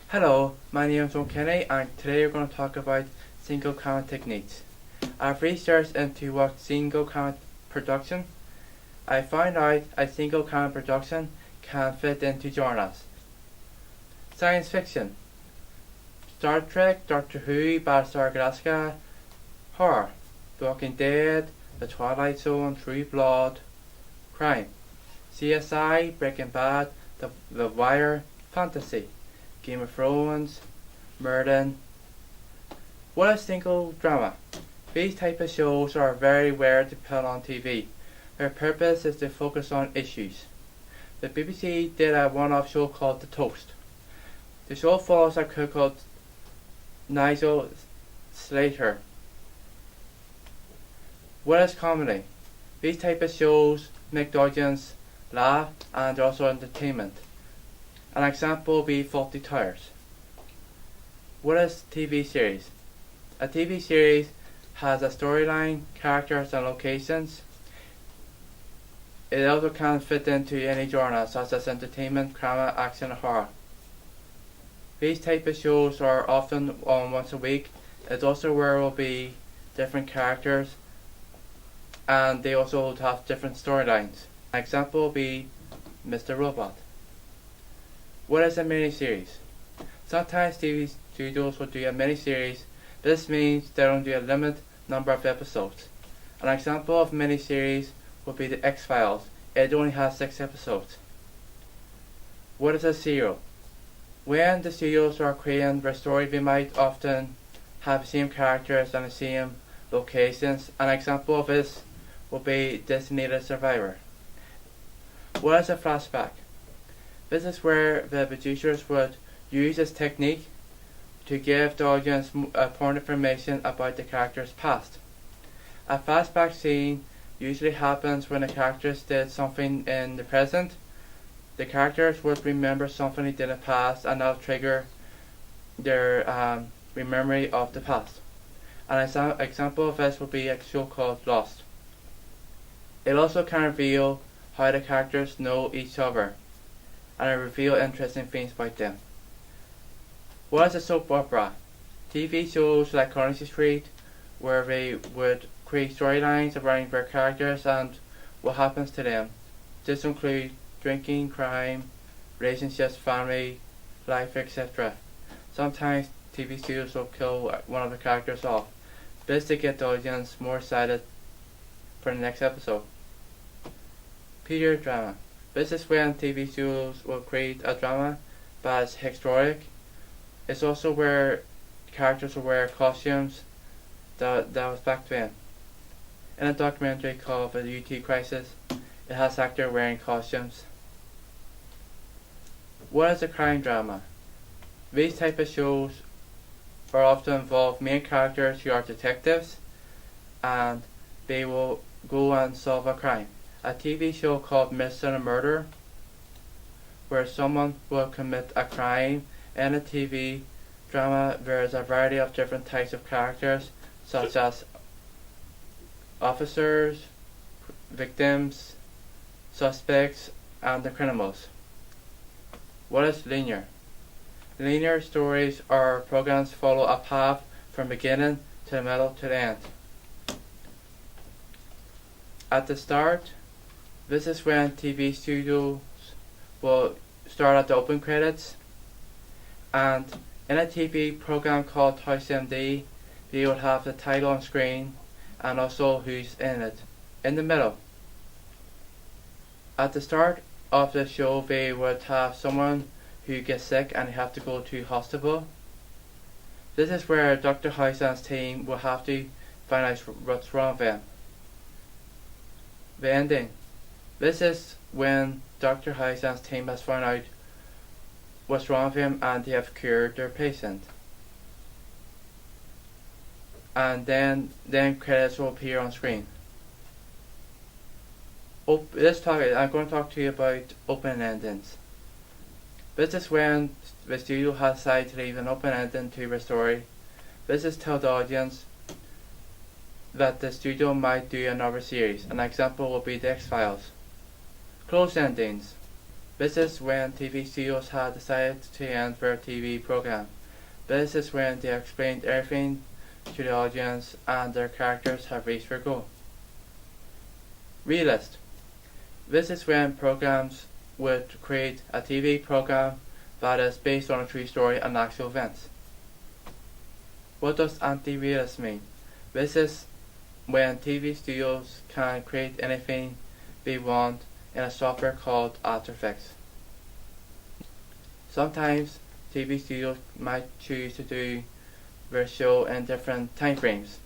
Hello, my name is John Kenny and today we're going to talk about single camera techniques. I've researched into what single camera production. I found out a single camera production can fit into genres. Science fiction, Star Trek, Doctor Who, Battlestar Galactica. Horror, The Walking Dead, The Twilight Zone, True Blood. Crime, CSI, Breaking Bad, The Wire. Fantasy, Game of Thrones, Merlin. What is single drama? These type of shows are very rare to put on TV. Their purpose is to focus on issues. The BBC did a one-off show called The Toast. The show follows a cook called Nigel Slater. What is comedy? These type of shows make the audience laugh and also entertainment. An example would be Fawlty Towers. What is TV series? A TV series has a storyline, characters and locations. It also can fit into any genre such as entertainment, drama, action or horror. These type of shows are often on once a week. It's also where there will be different characters and they also have different storylines. An example will be Mr. Robot. What is a miniseries? Sometimes TV studios will do a miniseries. This means they don't do a limited number of episodes. An example of miniseries would be The X-Files. It only has 6 episodes. What is a serial? When the studios are creating their story, they might often have the same characters and the same locations. An example of this would be Designated Survivor. What is a flashback? This is where the producers would use this technique to give the audience important information about the character's past. A flashback scene usually happens when the characters did something in the present. The characters would remember something they did in the past and that will trigger their memory of the past. An example of this would be a show called Lost. It also can reveal how the characters know each other and reveal interesting things about them. What is a soap opera? TV shows like Coronation Street where they would create storylines around their characters and what happens to them. This includes drinking, crime, relationships, family, life, etc. Sometimes TV studios will kill one of the characters off. This to get the audience more excited for the next episode. Period drama. This is when TV studios will create a drama that is historic. It's also where characters will wear costumes that was back then. In a documentary called The UT Crisis, it has actors wearing costumes. What is a crime drama? These type of shows are often involve main characters who are detectives and they will go and solve a crime. A TV show called Mystery and Murder where someone will commit a crime. In a TV drama there is a variety of different types of characters such as officers, victims, suspects and the criminals. What is linear? Linear stories or programs follow a path from beginning to the middle to the end. At the start, this is when TV studios will start at the open credits, and in a TV program called House MD, they will have the title on screen and also who's in it. In the middle, at the start of the show, they would have someone who gets sick and they have to go to hospital. This is where Dr. House and his team will have to find out what's wrong with them. The ending. This is when Dr. House and his team has found out what's wrong with him and they have cured their patient. And then credits will appear on screen. I'm going to talk to you about open endings. This is when the studio has decided to leave an open ending to their story. This is tell the audience that the studio might do another series. An example will be The X-Files. Closed endings. This is when TV studios have decided to end their TV program. This is when they explained everything to the audience and their characters have reached their goal. Realist. This is when programs would create a TV program that is based on a true story and actual events. What does anti-realist mean? This is when TV studios can create anything they want in a software called After Effects. Sometimes TV studios might choose to do their show in different time frames.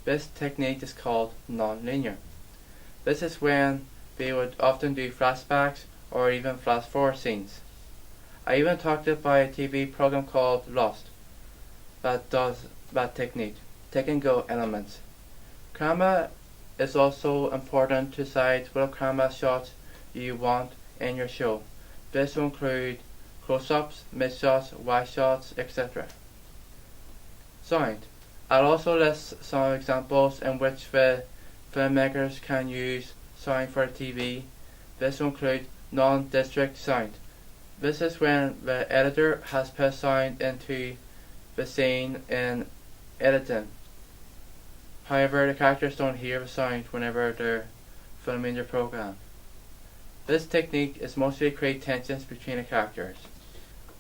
This technique is called non-linear. This is when they would often do flashbacks or even flash forward scenes. I even talked about a TV program called Lost that does that technique, taking go elements. Camera is also important to decide what camera shots you want in your show. This will include close-ups, mid-shots, wide shots, etc. Sound. I'll also list some examples in which the filmmakers can use sound for TV. This will include non-district sound. This is when the editor has put sound into the scene in editing. However, the characters don't hear the sound whenever they're filming their program. This technique is mostly to create tensions between the characters.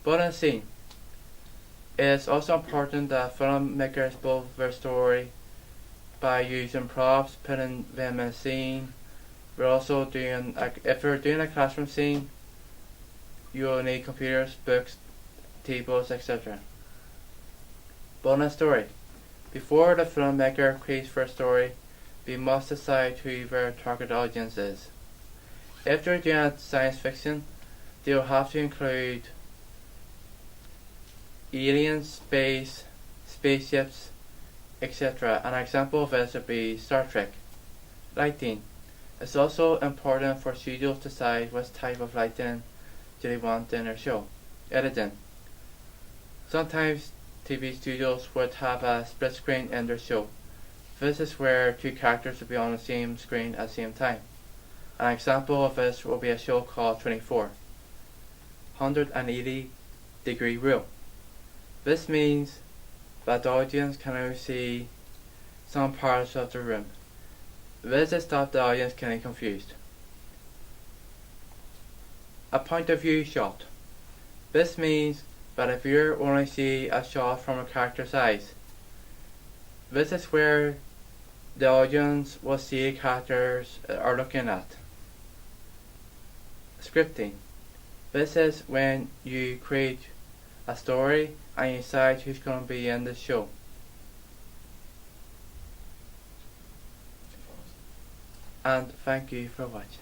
But in a scene, it is also important that filmmakers build their story by using props, putting them in a scene. We're also doing, if we're doing a classroom scene, you will need computers, books, tables, etc. But in a story, before the filmmaker creates their story, they must decide who their target audience is. If they're doing science fiction, they'll have to include aliens, space, spaceships, etc. An example of this would be Star Trek. Lighting. It's also important for studios to decide what type of lighting do they want in their show. Editing. Sometimes TV studios would have a split screen in their show. This is where two characters will be on the same screen at the same time. An example of this will be a show called 24, 180-degree rule. This means that the audience can only see some parts of the room. This is to stop the audience getting confused. A point of view shot. This means that the viewer only see a shot from a character's eyes. This is where the audience will see characters are looking at. Scripting. This is when you create a story and you decide who's going to be in the show. And thank you for watching.